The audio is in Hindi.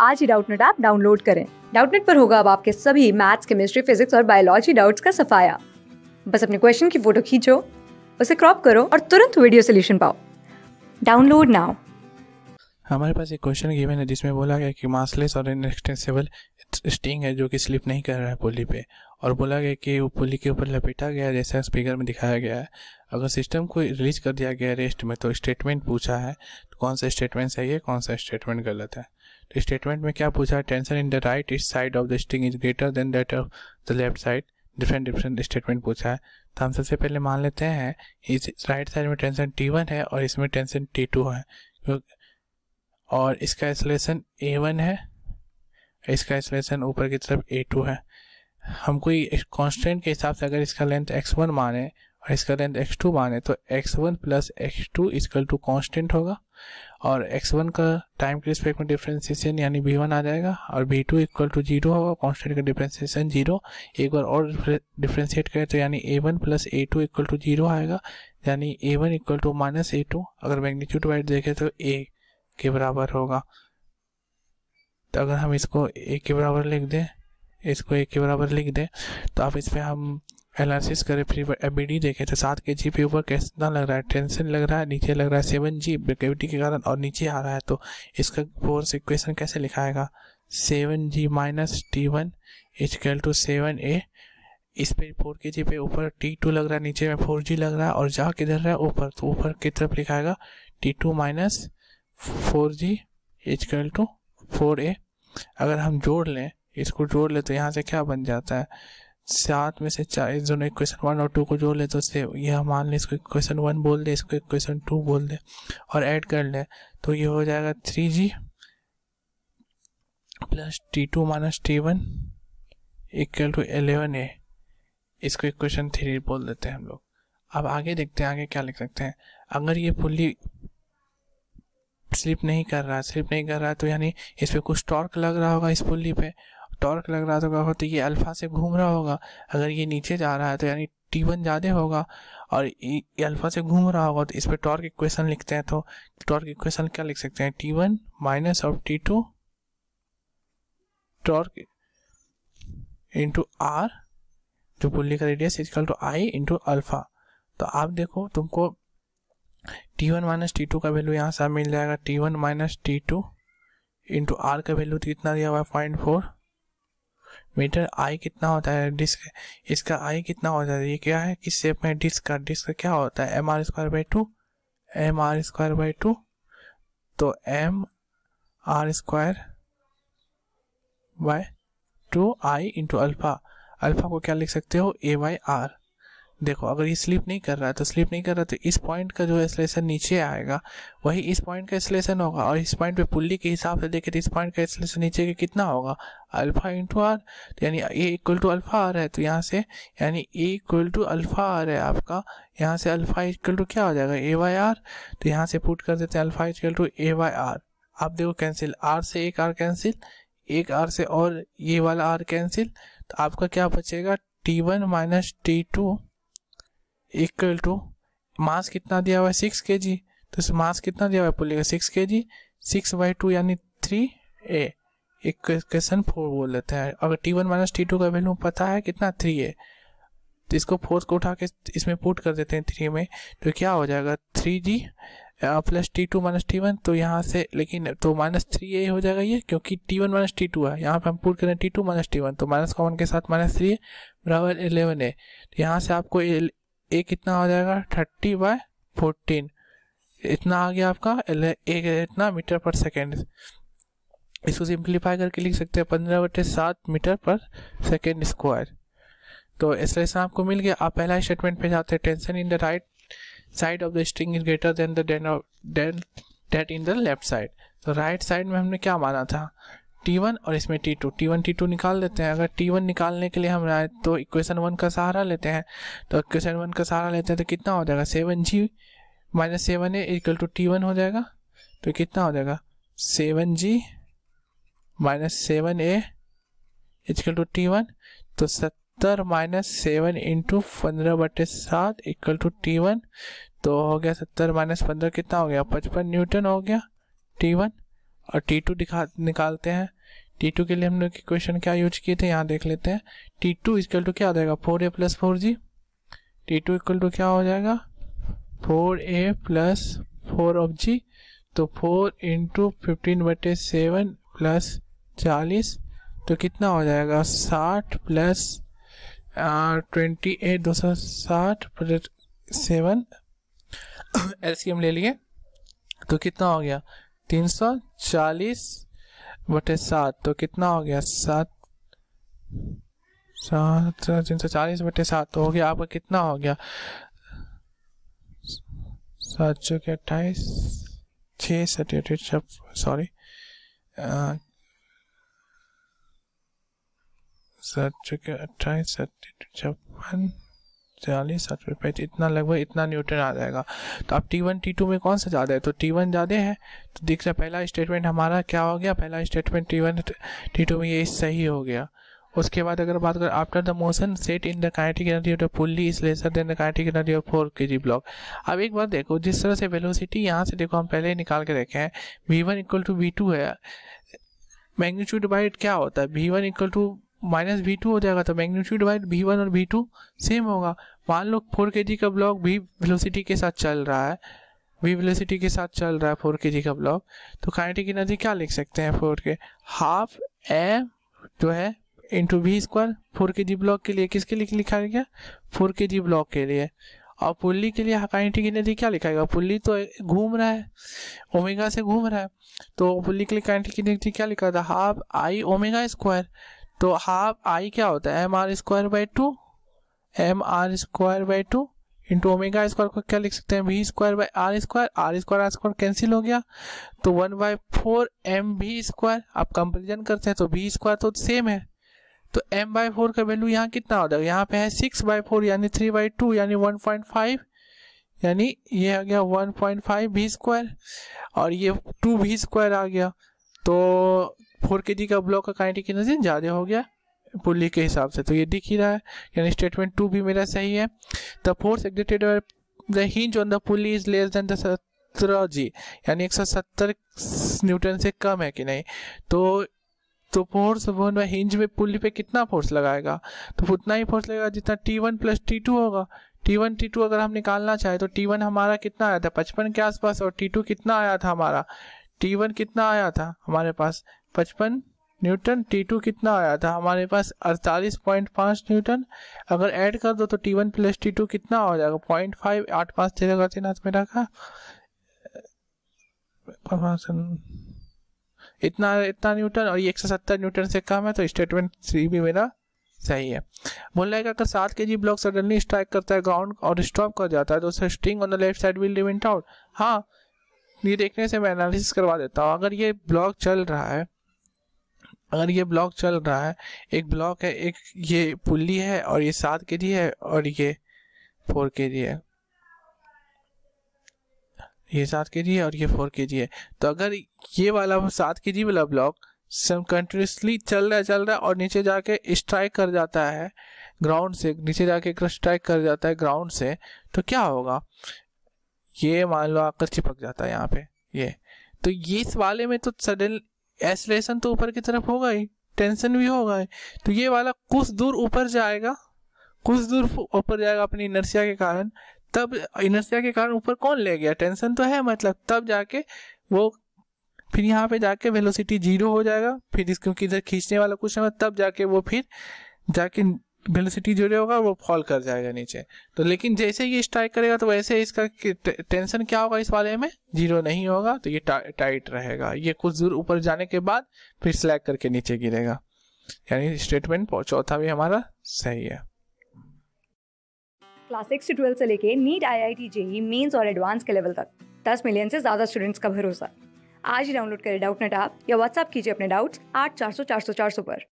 आज ही डाउटनेट ऐप डाउनलोड करें। डाउटनेट पर होगा अब आपके सभी मैथ्स, केमिस्ट्री, फिजिक्स और बायोलॉजी डाउट्स का सफाया। बस अपने क्वेश्चन की फोटो खींचो, उसे क्रॉप करो और तुरंत वीडियो सोल्यूशन पाओ। Download now. हमारे पास एक क्वेश्चन गिवन है जिसमें बोला गया कि मासलेस और इनएक्सटेंसिबल स्ट्रिंग है जो कि स्लिप नहीं कर रहा है पुली पे, और बोला गया कि वो पुली के ऊपर लपेटा गया है जैसा फिगर में दिखाया गया है। अगर सिस्टम को रिलीज कर दिया गया रेस्ट में तो स्टेटमेंट पूछा है, तो कौन सा स्टेटमेंट सही है, कौन सा स्टेटमेंट गलत है। तो स्टेटमेंट में क्या पूछा है, tension in the right side of the string is greater than that of the left side. Different statement पूछा है। तो हम सबसे पहले मान लेते हैं इस राइट साइड में टेंशन T1 है और इसमें टेंशन T2 है, और इसका एक्सेलरेशन A1 है, इसका एक्सेलरेशन ऊपर की तरफ A2 है। हमको कांस्टेंट के हिसाब से अगर इसका लेंथ x1 माने और इसका लेंथ x2 माने तो x1 plus x2 equal to constant होगा, और x1 का टाइम के रिस्पेक्ट में डिफरेंशिएशन यानी b1 आ जाएगा, और b2 इक्वल टू 0 होगा, कांस्टेंट का डिफरेंशिएशन 0। एक बार और डिफरेंशिएट करें तो यानी a1 plus a2 equal to 0 आएगा, यानी a1 equal to minus a2। अगर मैग्नीट्यूड वाइज देखें तो a के बराबर होगा। तो अगर हम इसको a के बराबर लिख दें, इसको a के बराबर लिख दें, तो आप इस पर हम एनालिसिस करें, फिर एबीडी देखें तो 7 kg पे ऊपर कितना लग रहा है, टेंशन लग रहा है, नीचे लग रहा है 7G ग्रेविटी के कारण, और नीचे आ रहा है। तो इसका फोर्स इक्वेशन कैसे लिखाएगा, 7G minus T1 equal to 7A। इस पे 4 kg पे ऊपर T2 लग रहा है, नीचे में 4G लग रहा है, और जा किधर रहा है ऊपर, तो ऊपर की तरफ लिखाएगा T2 minus 4G equal to 4A। अगर हम जोड़ लें, इसको जोड़ ले तो यहाँ से क्या बन जाता है, 7 में से 4 इस दोनों इक्वेशन 1 और 2 को जोड़ ले तो से यह मान ले इसको इक्वेशन 1 बोल दे, इसको इक्वेशन 2 बोल दे, और ऐड कर ले तो ये हो जाएगा 3G plus T2 minus T1 equal to 11A। इसको इक्वेशन 3 बोल देते हैं हम लोग। अब आगे देखते हैं आगे क्या लिख सकते हैं। अगर ये पुली स्लिप नहीं कर रहा है तो यानी इस पे कुछ टॉर्क लग रहा होगा, इस पुली पे टॉर्क लग रहा होगा तो ये अल्फा से घूम रहा होगा। अगर ये नीचे जा रहा है तो यानी T1 ज़्यादा होगा, और ये अल्फा से घूम रहा होगा, तो इस पे टॉर्क इक्वेशन लिखते हैं। तो टॉर्क इक्वेशन क्या लिख सकते हैं, T1 minus of T2 torque into R जो पुली का radius equal to I into alpha. तो आप देखो तुमको T1 माइनस T2 का वैल्यू यहाँ से मिल जाएगा, T1 minus T2 into R का वैल्यू कितना दिया हुआ है 0.4 मीटर। I कितना होता है डिस्क, इसका I कितना होता है, ये क्या है किस शेप में डिस्क का क्या होता है mr square by 2, mr square by 2। तो mr square by 2 I into alpha. Alpha को क्या लिख सकते हो, a बाई आर। देखो अगर ये स्लिप नहीं कर रहा है तो इस पॉइंट का जो एक्सेलरेशन नीचे आएगा वही इस पॉइंट का एक्सेलरेशन होगा, और इस पॉइंट पे पुल्ली के हिसाब से देखें तो इस पॉइंट का एक्सेलरेशन नीचे के कितना होगा, अल्फा इंटू आर। तो यानी A equal to alpha R है, तो यहाँ से यानी A equal to alpha R है आपका, यहाँ से अल्फा इक्वल टू क्या हो जाएगा ए वाई आर। तो यहाँ से पुट कर देते हैं alpha equal to A by R. आप देखो कैंसिल, आर से एक आर कैंसिल, एक आर से और ये वाला आर कैंसिल, तो आपका क्या बचेगा T1 minus T2 equal to mass कितना दिया हुआ है 6 kg। तो मास कितना दिया हुआ है पुल्ली का 6 kg, 6/2 यानी 3A। इक्वेशन 4 बोल देते हैं। अगर T1 माइनस T2 का वैल्यू पता है कितना 3A, तो इसको 4 को उठा के इसमें पुट कर देते हैं 3 में, तो क्या हो जाएगा 3G plus T2 minus T1। तो यहाँ से लेकिन तो माइनस 3A हो जाएगा ये, क्योंकि T1 माइनस T2 है, यहाँ पे हम पुट करें T2 माइनस T1, तो माइनस कॉमन के साथ माइनस 3A बराबर 11A। तो यहाँ से आपको ए कितना हो जाएगा 30/14, इतना आ गया आपका एक इतना मीटर पर सेकेंड। इसको सिंप्लीफाई करके लिख सकते हैं 15/7 मीटर पर सेकेंड स्क्वायर। तो एक्सेलरेशन आपको मिल गया। आप पहला स्टेटमेंट पे जाते हैं, tension in the right side of the string is greater than that in the left side. तो राइट साइड में हमने क्या माना था T1 और इसमें T2, T1 T2 निकाल देते हैं। अगर T1 निकालने के लिए हम आए तो इक्वेशन 1 का सहारा लेते हैं, तो इक्वेशन 1 का सहारा लेते हैं तो कितना हो जाएगा 7G minus 7A equal to T1 हो जाएगा। तो कितना हो जाएगा 7G minus 7A equal to T1। तो 70 minus 7 into 15/7 equal to T1। तो हो गया 70 माइनस 15 कितना हो गया 55 न्यूटन हो गया T1। और T2 निकालते हैं। T2 के लिए हम लोग इक्वेशन क्या यूज किए थे, यहाँ देख लेते हैं। T2 इक्वल टू क्या हो जाएगा, 4a plus 4g। T2 equal to क्या हो जाएगा, 4a प्लस 4 ऑफ g। तो 4 इंटू 15/7 प्लस 40, तो कितना हो जाएगा 60 प्लस 28, 260 प्लस 7 एलसीएम ले लिए तो कितना हो गया 340/7, तो कितना हो गया 340/7, तो हो गया आपका कितना हो गया 7 चौके 28, 6 37, सॉरी 7 चौके 28, 56, 40, 60, इतना लगभग इतना न्यूटन आ जाएगा। तो अब T1 T2 में कौन सा ज़्यादा है, तो T1 ज़्यादा है। तो दिख रहा है पहला स्टेटमेंट हमारा क्या हो गया, पहला स्टेटमेंट T1 T2 में ये सही हो गया। उसके बाद अगर बात करें after the motion set in the kinetic energy of the pulley is lesser than the kinetic energy of 4 kg block. अब एक बार देखो, जिस तरह से वेलोसिटी यहाँ से देखो हम पहले निकाल के देखे हैं, V1 इक्वल टू V2 है, मैग्नीट्यूड बाई क्या होता है, V1 equal to minus V2 हो जाएगा, तो मैग्नीट्यूड बाई V1 और V2 सेम होगा। मान लो 4 kg का ब्लॉक V वेलोसिटी के साथ चल रहा है, V वेलोसिटी के साथ चल रहा है 4 kg का ब्लॉक, तो काइनेटिक एनर्जी क्या लिख सकते हैं 4 के हाफ m जो है into V square 4 kg block के लिए, किसके लिए लिखा गया 4 kg ब्लॉक के लिए। और पुल्ली के लिए काइनेटिक एनर्जी क्या लिखाएगा, पुल्ली तो घूम रहा है, ओमेगा से घूम रहा है, तो पुल्ली के लिए काइनेटिक एनर्जी क्या लिखा था हाफ आई ओमेगा स्क्वायर। तो हाफ आई क्या होता है mr square by 2, mr square by 2 into omega square को क्या लिख सकते हैं V square by R square, R square cancel हो गया, तो 1/4 एम वी स्क्वायर। आप कंपेरिजन करते हैं तो वी स्क्वायर तो सेम है, तो m/4 का वैल्यू यहाँ कितना हो जाएगा, यहाँ पे है 6/4 यानी 3/2 यानी 1.5, यानी ये आ गया 1.5 वी स्क्वायर और ये 2 वी स्क्वायर आ गया। तो 4 kg का ब्लॉक का काइनेटिक एनर्जी ज़्यादा हो गया पुल्ली के हिसाब से, तो ये दिख ही रहा है, यानी स्टेटमेंट 2 भी मेरा सही है। The force exerted the hinge on the pulley is less than the 17g, यानी 170 न्यूटन से कम है कि नहीं। तो फोर्स हिंज में पुल्ली पे कितना फोर्स लगाएगा, तो उतना ही फोर्स लगेगा जितना T1 प्लस T2 होगा। T1 T2 अगर हम निकालना चाहे तो T1 हमारा कितना आया था 55 के आसपास, और T2 कितना आया था हमारा, T1 कितना आया था हमारे पास 55 न्यूटन, T2 कितना आया था हमारे पास 48.5 न्यूटन। अगर ऐड कर दो तो T1 प्लस T2 कितना हो जाएगा 0.585 तेरह मेरा का इतना न्यूटन, और ये 170 न्यूटन से कम है, तो स्टेटमेंट 3 भी मेरा सही है। बोल रहा है कि अगर 7 kg ब्लॉक सडनली स्ट्राइक करता है ग्राउंड और स्टॉप कर जाता है तो string on the left side will remain out. हाँ, ये देखने से मैं एनालिसिस करवा देता हूँ। अगर ये ब्लॉक चल रहा है, एक ब्लॉक है, एक ये पुल्ली है और ये 7 kg है और ये 4 kg है, ये 7 kg है और ये 4 kg है। तो अगर ये वाला 7 kg वाला ब्लॉक कंटिन्यूसली चल रहा है और नीचे जाके स्ट्राइक कर जाता है ग्राउंड से, नीचे जाके स्ट्राइक कर जाता है ग्राउंड से, तो क्या होगा, ये मान लो आकर चिपक जाता है यहाँ पे ये, तो ये इस वाले में तो सडन एक्सेलरेशन तो ऊपर की तरफ होगा ही, टेंशन भी होगा ही, तो ये वाला कुछ दूर ऊपर जाएगा अपनी इनर्शिया के कारण। तब इनर्शिया के कारण ऊपर कौन ले गया, टेंशन तो है, मतलब तब जाके वो फिर यहाँ पे जाके वेलोसिटी 0 हो जाएगा, फिर इस क्योंकि इधर खींचने वाला कुछ नहीं, तब जाके वो फिर जाके वेलोसिटी 0 होगा, वो फॉल कर जाएगा नीचे। तो लेकिन जैसे ये स्ट्राइक करेगा तो वैसे इसका टेंशन क्या होगा, इस वाले में 0 नहीं होगा, तो ये टाइट रहेगा, ये कुछ दूर ऊपर जाने के बाद फिर स्लैग करके नीचे गिरेगा, यानी स्टेटमेंट चौथा भी हमारा सही है। क्लास 6 से 12 से लेके नीट IIT JEE मेंस और एडवांस के लेवल तक 10 मिलियन से ज़्यादा स्टूडेंट्स का भरोसा। आज ही डाउनलोड करें डाउटनेट ऐप या व्हाट्सएप कीजिए अपने डाउट्स 8400 400 400 पर।